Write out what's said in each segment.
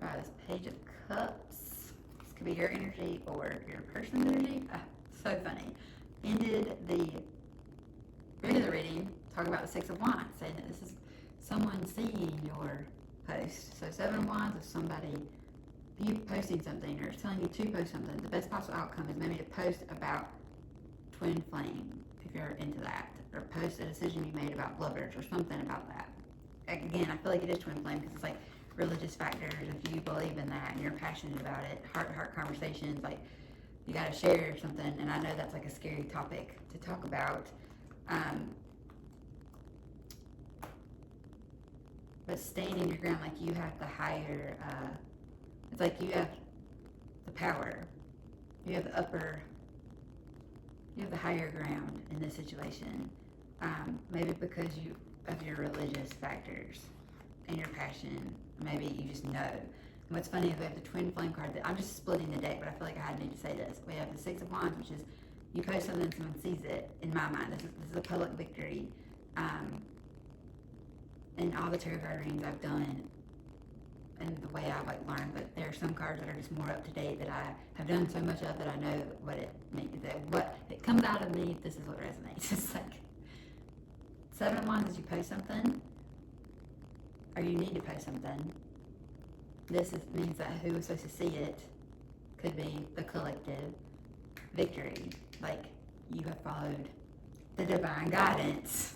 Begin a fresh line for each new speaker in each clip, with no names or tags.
by this Page of Cups. This could be your energy or your person's energy. So funny. Ended the reading talking about the Six of Wands, saying that this is someone seeing your post. So Seven of Wands is somebody, you posting something or telling you to post something. The best possible outcome is maybe to post about twin flame, if you're into that, or post a decision you made about lovers or something about that. Again, I feel like it is twin flame because it's like religious factors. If you believe in that and you're passionate about it, heart-to-heart conversations, like you got to share something. And I know that's like a scary topic to talk about. But standing your ground, like you have the higher, it's like you have the power, you have the higher ground in this situation. Maybe because of your religious factors and your passion, maybe you just know. And what's funny is we have the twin flame card. I'm just splitting the deck, but I feel like I need to say this. We have the Six of Wands, which is you post something and someone sees it. In my mind, this is a public victory. And all the tarot card readings I've done and the way I've like learned, but there are some cards that are just more up to date that I have done so much of that I know what it means. What it comes out of me, this is what resonates. It's like Seven of Wands is you post something, or you need to post something. Means that who is supposed to see it could be the collective victory. Like you have followed the divine guidance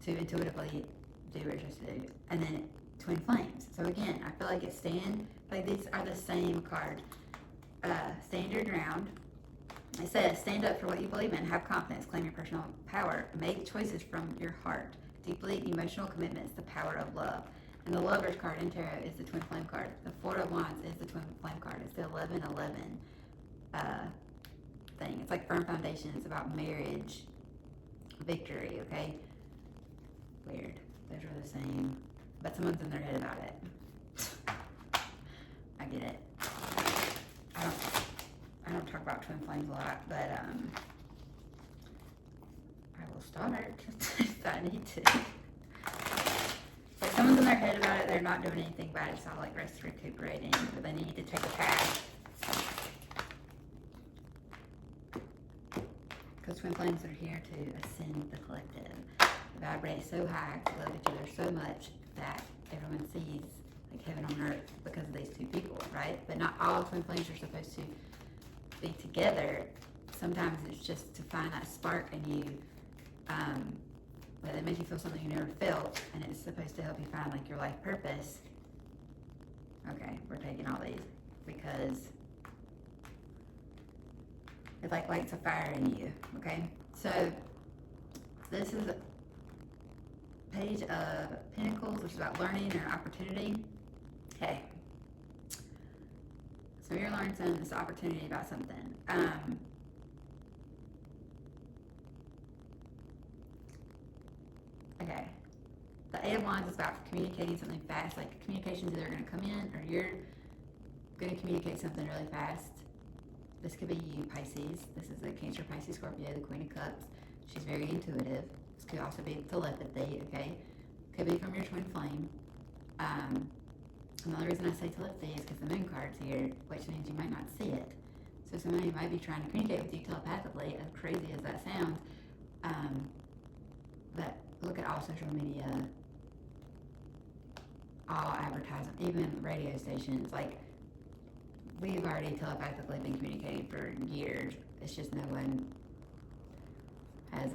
to intuitively do what you're supposed to do. And then twin flames. So again, I feel like these are the same card. Stand your ground. It says, stand up for what you believe in, have confidence, claim your personal power, make choices from your heart, deeply emotional commitments, the power of love. And the Lover's card in tarot is the twin flame card. The Four of Wands is the twin flame card. It's the 11-11 thing. It's like firm foundation. It's about marriage, victory, okay? Weird. Those are the same. But someone's in their head about it. I get it. I don't talk about twin flames a lot, but I will start if I need to. Like someone's in their head about it, they're not doing anything bad, it's all like rest recuperating, but they need to take a path. Because twin flames are here to ascend the collective. They vibrate so high, love each other so much that everyone sees like heaven on earth because of these two people, right? But not all twin flames are supposed to be together. Sometimes it's just to find that spark in you, that makes you feel something you never felt, and it's supposed to help you find like your life purpose. Okay, we're taking all these because it like lights a fire in you. Okay, so this is a Page of Pentacles, which is about learning or opportunity. Okay, so you're learning this opportunity about something. Okay, the Eight of Wands is about communicating something fast. Like communication's either going to come in or you're going to communicate something really fast. This could be you, Pisces. This is the Cancer, Pisces, Scorpio, the Queen of Cups. She's very intuitive. This could also be telepathy, okay? Could be from your twin flame. Another reason I say telepathy is because the Moon card's here, which means you might not see it. So somebody might be trying to communicate with you telepathically, as crazy as that sounds. But look at all social media, all advertising, even radio stations. Like, we've already telepathically been communicating for years. It's just no one has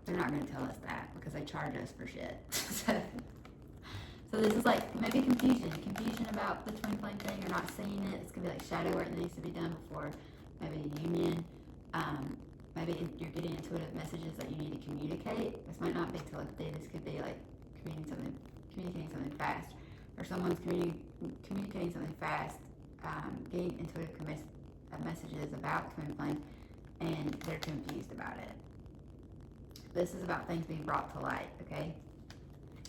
they're not going to tell us that because they charge us for shit. So this is like maybe confusion about the twin flame thing. You're not seeing it. It's going to be like shadow work that needs to be done before maybe a union. Maybe you're getting intuitive messages that you need to communicate. This might not be telepathy. This could be like communicating something fast, or someone's communicating something fast, getting intuitive messages about twin flame, and they're confused about it. This is about things being brought to light, okay?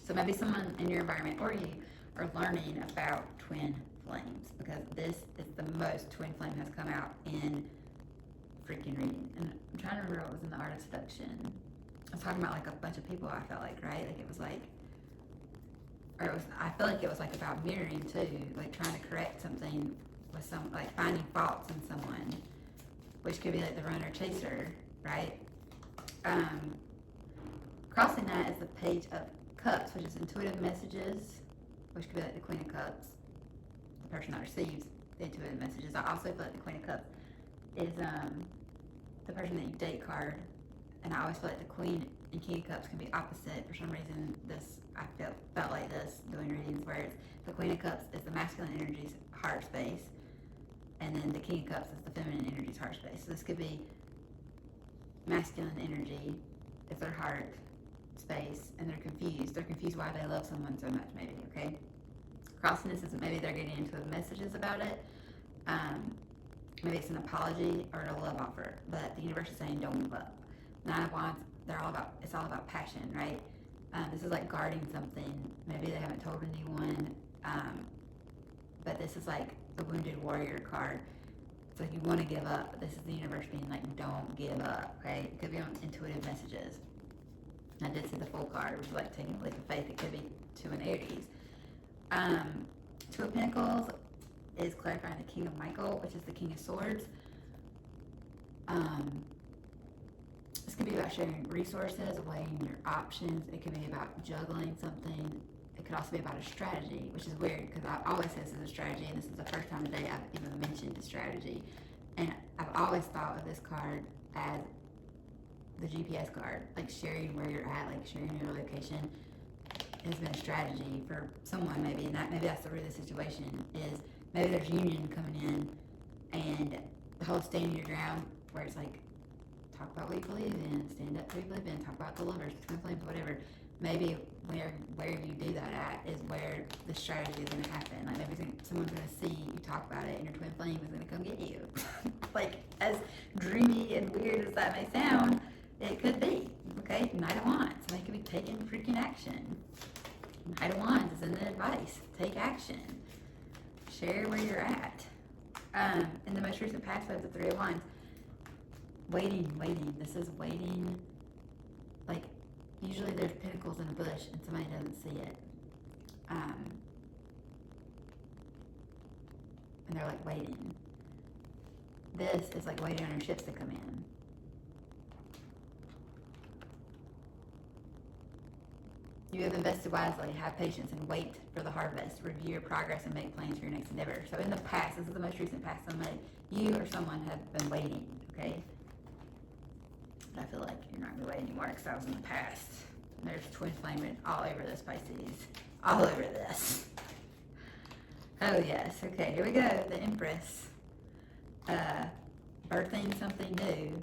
So maybe someone in your environment or you are learning about twin flames because this is the most twin flame has come out in freaking reading. And I'm trying to remember what was in the Art of Seduction. I was talking about like a bunch of people, I felt like, right? Like it was like or I feel like it was like about mirroring too, like trying to correct something with some, like finding faults in someone, which could be like the runner chaser, right? Crossing that is the Page of Cups, which is intuitive messages, which could be like the Queen of Cups, the person that receives the intuitive messages. I also feel like the Queen of Cups is the person that you date card, and I always feel like the Queen and King of Cups can be opposite. For some reason, I felt like this doing readings where it's the Queen of Cups is the masculine energy's heart space, and then the King of Cups is the feminine energy's heart space. So this could be masculine energy is their heart space, and they're confused. They're confused why they love someone so much, maybe, okay? Crossing this is maybe they're getting into messages about it. Maybe it's an apology or a love offer, but the universe is saying don't give up. Nine of Wands, it's all about passion, right? This is like guarding something. Maybe they haven't told anyone, but this is like the Wounded Warrior card. It's like you want to give up, but this is the universe being like, don't give up, okay? It could be on intuitive messages. I did see the Fool card, which is like taking a leap of faith. It could be to an Aries. Two of Pentacles is clarifying the King of Michael, which is the King of Swords. This could be about sharing resources, weighing your options. It could be about juggling something. It could also be about a strategy, which is weird because I always say this is a strategy, and this is the first time today I've even mentioned a strategy. And I've always thought of this card as the GPS card, like sharing where you're at, like sharing your location has been a strategy for someone maybe, and maybe that's the root of the situation is maybe there's union coming in, and the whole stand your ground where it's like talk about what you believe in, stand up for what you believe in, talk about the lovers, twin flames, whatever. Maybe where you do that at is where the strategy is going to happen. Like maybe someone's going to see you talk about it, and your twin flame is going to come get you. Like as dreamy and weird as that may sound, it could be. Okay, Knight of Wands. Somebody could be taking freaking action. Knight of Wands is in the advice. Take action. Share where you're at. In the most recent past, we have the Three of Wands. Waiting. This is waiting. Like, usually there's pinnacles in a bush and somebody doesn't see it. And they're like waiting. This is like waiting on your ships to come in. You have invested wisely, have patience, and wait for the harvest. Review your progress and make plans for your next endeavor. So in the past, this is the most recent past, you or someone have been waiting, okay? But I feel like you're not going to wait anymore because that was in the past. There's twin flame all over this, Pisces. All over this. Oh, yes. Okay, here we go. The Empress. Birthing something new.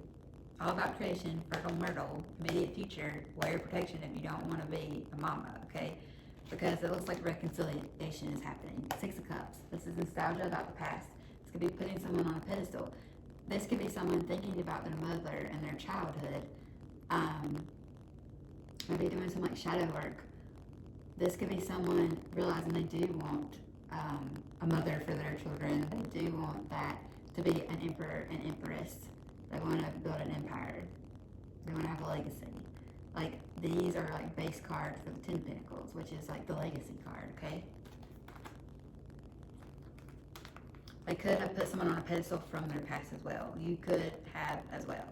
All about creation, fertile myrtle, immediate future, wear protection if you don't want to be a mama, okay? Because it looks like reconciliation is happening. Six of Cups. This is nostalgia about the past. This could be putting someone on a pedestal. This could be someone thinking about their mother and their childhood. Maybe doing some like shadow work. This could be someone realizing they do want a mother for their children. They do want that to be an emperor and empress. They want to build an empire. They want to have a legacy. Like, these are like base cards for the Ten of Pentacles, which is like the legacy card, okay? They could have put someone on a pedestal from their past as well. You could have as well.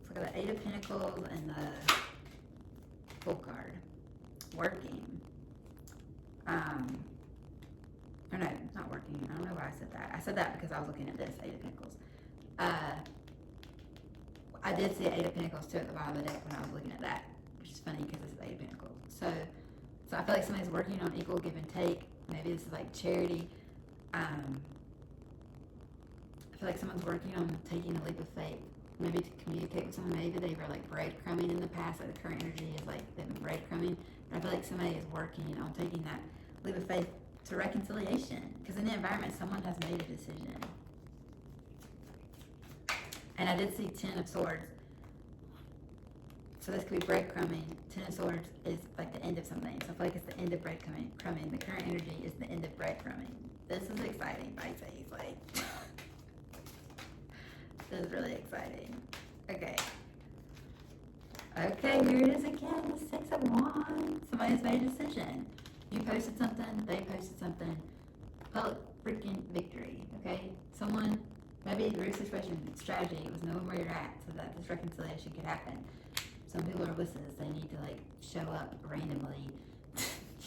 Let's look at the Eight of Pentacles and the Fool card. Working. Or no, not working. I don't know why I said that. I said that because I was looking at this, Eight of Pentacles. I did see Eight of Pentacles too at the bottom of the deck when I was looking at that, which is funny because this is Eight of Pentacles. So I feel like somebody's working on equal give and take. Maybe this is like charity. I feel like someone's working on taking a leap of faith. Maybe to communicate with someone. Maybe they were like breadcrumbing in the past. Like the current energy is like they've been breadcrumbing. But I feel like somebody is working on taking that leap of faith to reconciliation, because in the environment someone has made a decision. And I did see Ten of Swords, so this could be breadcrumbing. Ten of Swords is like the end of something, so I feel like it's the end of breadcrumbing. The current energy is the end of breadcrumbing. This is exciting, Pisces. Like, this is really exciting. Okay, Okay, here it is again, the Six of Wands. Somebody has made a decision. You posted something, they posted something. Public freaking victory, okay? Someone, maybe your situation strategy was knowing where you're at so that this reconciliation could happen. Some people are wusses. They need to like show up randomly.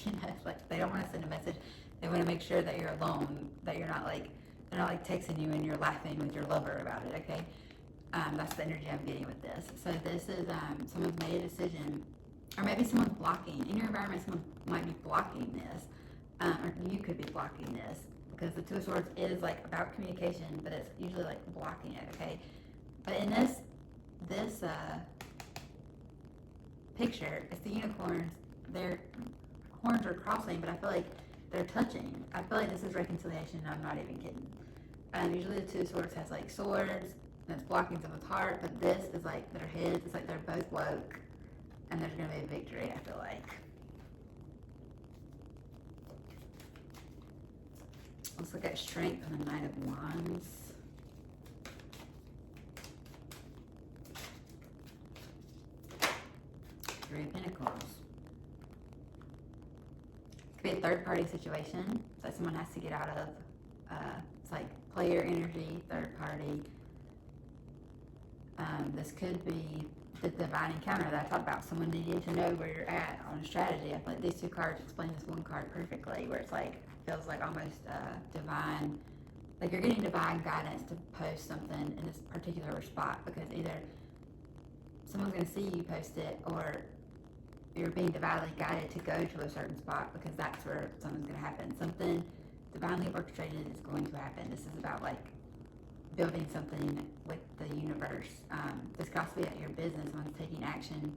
You know, like they don't want to send a message. They want to make sure that you're alone, that you're not like, they're not like texting you and you're laughing with your lover about it, okay? That's the energy I'm getting with this. So this is someone's made a decision, or maybe someone's blocking. In your environment, someone might be blocking this, or you could be blocking this, because the Two of Swords is like about communication, but it's usually like blocking it, okay? But in this picture, it's the unicorns. Their horns are crossing, but I feel like they're touching. I feel like this is reconciliation, and I'm not even kidding. Usually the Two of Swords has like swords, and it's blocking someone's heart, but this is like their heads. It's like they're both woke, and there's going to be a victory, I feel like. Let's look at strength on the Knight of Wands. Three of Pentacles. It could be a third-party situation that someone has to get out of. It's like player energy, third party. This could be the divine encounter that I talked about. Someone needing to know where you're at on a strategy. I feel like these two cards explain this one card perfectly, where it's like, feels like almost divine, like you're getting divine guidance to post something in this particular spot, because either someone's going to see you post it, or you're being divinely guided to go to a certain spot, because that's where something's going to happen. Something divinely orchestrated is going to happen. This is about like building something with the universe. This could also be at your business. Someone's taking action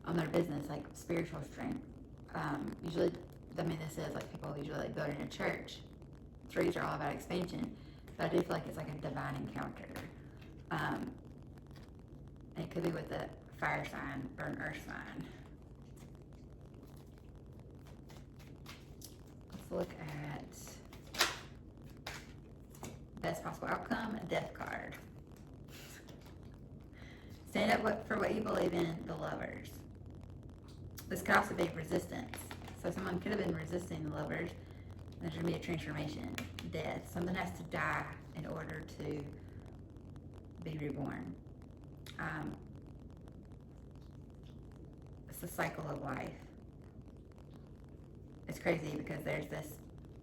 on their business, like spiritual strength. Usually, I mean, this is like people usually like building a church. Threes are all about expansion, but I do feel like it's like a divine encounter. And it could be with a fire sign or an earth sign. Let's look at best possible outcome, a death card. Stand up for what you believe in, the Lovers. This could also be resistance. So someone could have been resisting the Lovers. There's going to be a transformation, death. Something has to die in order to be reborn. It's the cycle of life. It's crazy because there's this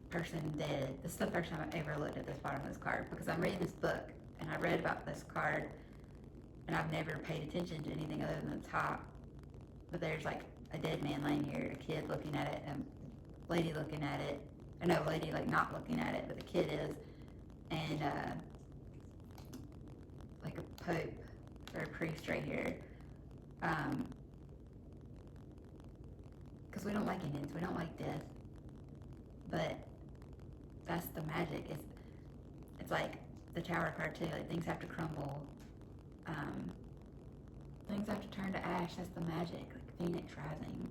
person dead. This is the first time I've ever looked at this bottom of this card, because I'm reading this book and I read about this card and I've never paid attention to anything other than the top. But there's like a dead man laying here, a kid looking at it, a lady looking at it. Or no, lady like not looking at it, but the kid is. And like a pope or a priest right here. Because we don't like endings, we don't like death. But that's the magic. It's like the Tower card too, like things have to crumble. Things have to turn to ash. That's the magic, like Phoenix rising.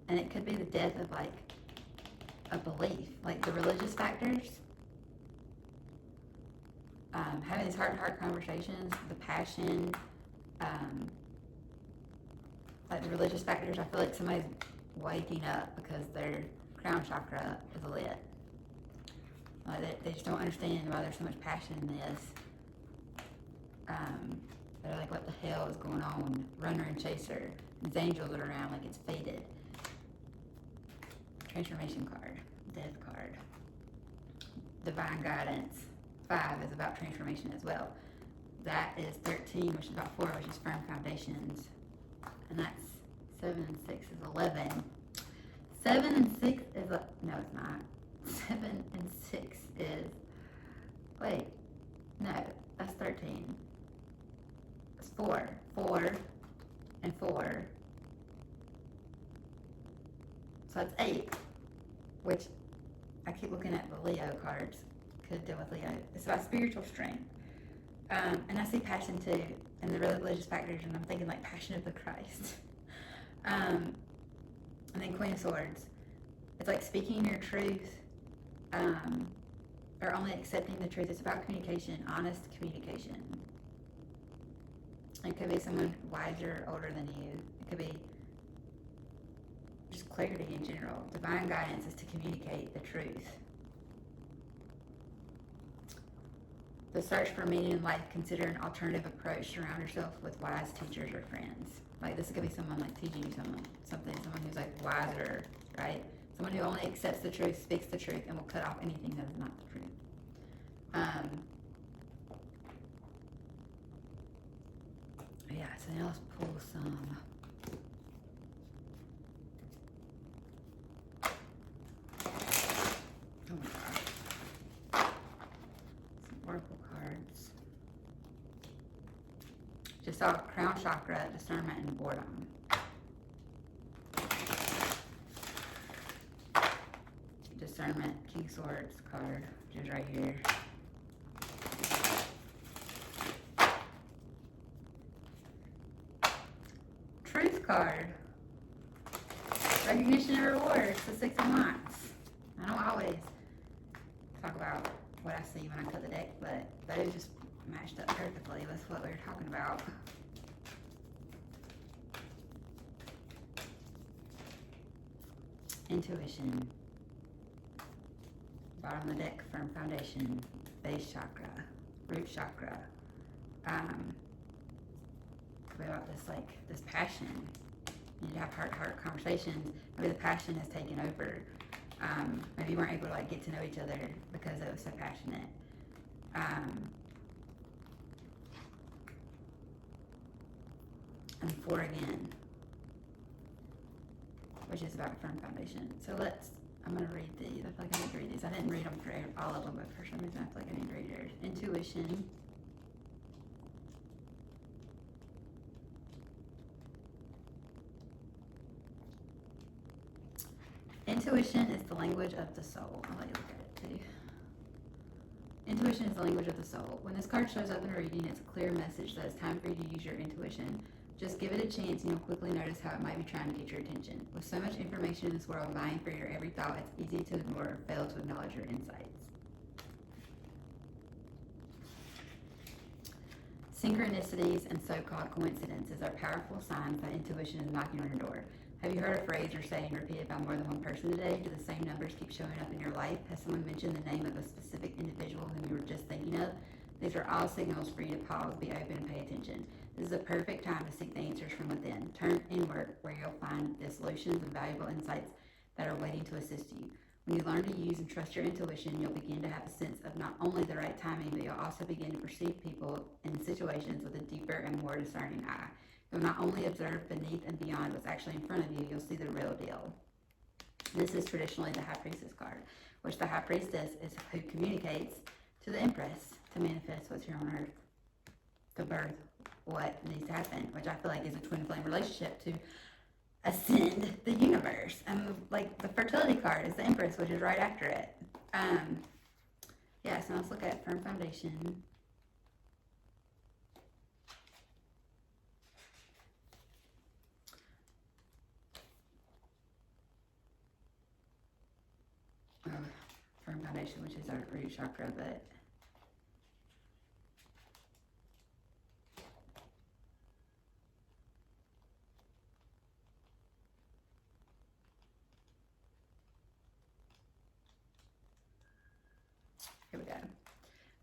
And it could be the death of like a belief, like the religious factors. Having these heart-to-heart conversations, the passion, like the religious factors. I feel like somebody's waking up because their crown chakra is lit. Like they just don't understand why there's so much passion in this. They're like, what the hell is going on? Runner and chaser. These angels are around like it's fated. Transformation card. Death card. Divine guidance. 5 is about transformation as well. That is 13, which is about 4, which is firm foundations. And that's 7 and 6 is 11. 7 and 6 is, no it's not. 7 and 6 is, wait, no, that's 13. It's 4. 4 and 4. So it's 8, which I keep looking at the Leo cards. Could deal with Leo. It's about spiritual strength. And I see passion too, and the religious factors, and I'm thinking like passion of the Christ. And then Queen of Swords. It's like speaking your truth, or only accepting the truth. It's about communication, honest communication. It could be someone wiser, older than you. It could be just clarity in general. Divine guidance is to communicate the truth. The search for meaning in life, consider an alternative approach. Surround yourself with wise teachers or friends. Like this could be someone like teaching you someone who's like wiser, right? Someone who only accepts the truth, speaks the truth, and will cut off anything that is not the truth. Yeah, so now let's pull some. Oh my God. Some oracle cards. Just saw crown chakra, discernment, and boredom. Discernment, King Swords card, which is right here. Truth card. Recognition and rewards, the 6 of Wands. I don't always talk about what I see when I cut the deck, but those just matched up perfectly with what we were talking about. Intuition. Bottom of the deck, firm foundation, base chakra, root chakra. Could be about this passion. You need to have heart-to-heart conversations. Maybe the passion has taken over. Maybe you weren't able to get to know each other because it was so passionate. And 4 again, which is about firm foundation. So I'm going to read these. I feel like I need to read these. I didn't read them for all of them, but for some reason I feel like I need to read yours. Intuition. Intuition is the language of the soul. I'll let you look at it too. Intuition is the language of the soul. When this card shows up in a reading, it's a clear message that it's time for you to use your intuition. Just give it a chance and you'll quickly notice how it might be trying to get your attention. With so much information in this world vying for your every thought, it's easy to ignore or fail to acknowledge your insights. Synchronicities and so-called coincidences are powerful signs that intuition is knocking on your door. Have you heard a phrase or saying repeated by more than one person today? Do the same numbers keep showing up in your life? Has someone mentioned the name of a specific individual whom you were just thinking of? These are all signals for you to pause, be open, and pay attention. This is a perfect time to seek the answers from within. Turn inward, where you'll find the solutions and valuable insights that are waiting to assist you. When you learn to use and trust your intuition, you'll begin to have a sense of not only the right timing, but you'll also begin to perceive people and situations with a deeper and more discerning eye. You'll not only observe beneath and beyond what's actually in front of you, you'll see the real deal. This is traditionally the High Priestess card, which the High Priestess is who communicates to the Empress to manifest what's here on Earth, to birth what needs to happen, which I feel like is a twin flame relationship to ascend the universe. And the fertility card is the Empress, which is right after it. So let's look at firm foundation. Firm foundation, which is our root chakra, but here we go.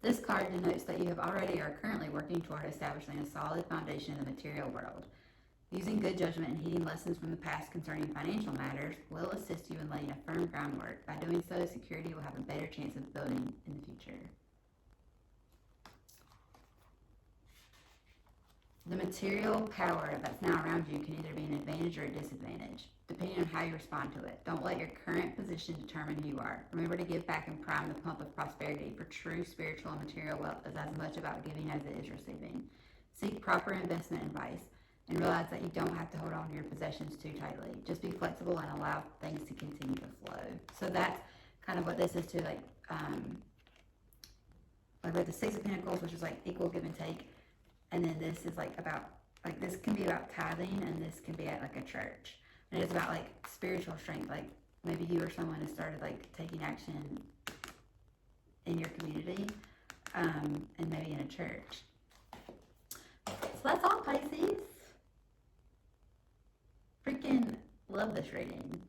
This card denotes that you have already or are currently working toward establishing a solid foundation in the material world. Using good judgment and heeding lessons from the past concerning financial matters will assist you in laying a firm groundwork. By doing so, security will have a better chance of building in the future. The material power that's now around you can either be an advantage or a disadvantage, depending on how you respond to it. Don't let your current position determine who you are. Remember to give back and prime the pump of prosperity, for true spiritual and material wealth is as much about giving as it is receiving. Seek proper investment advice and realize that you don't have to hold on to your possessions too tightly. Just be flexible and allow things to continue to flow. So that's kind of what this is too, with the Six of Pentacles, which is equal give and take. And then this is about, this can be about tithing, and this can be at a church. And it's about spiritual strength. Maybe you or someone has started taking action in your community, and maybe in a church. So that's all, Pisces. Freaking love this reading.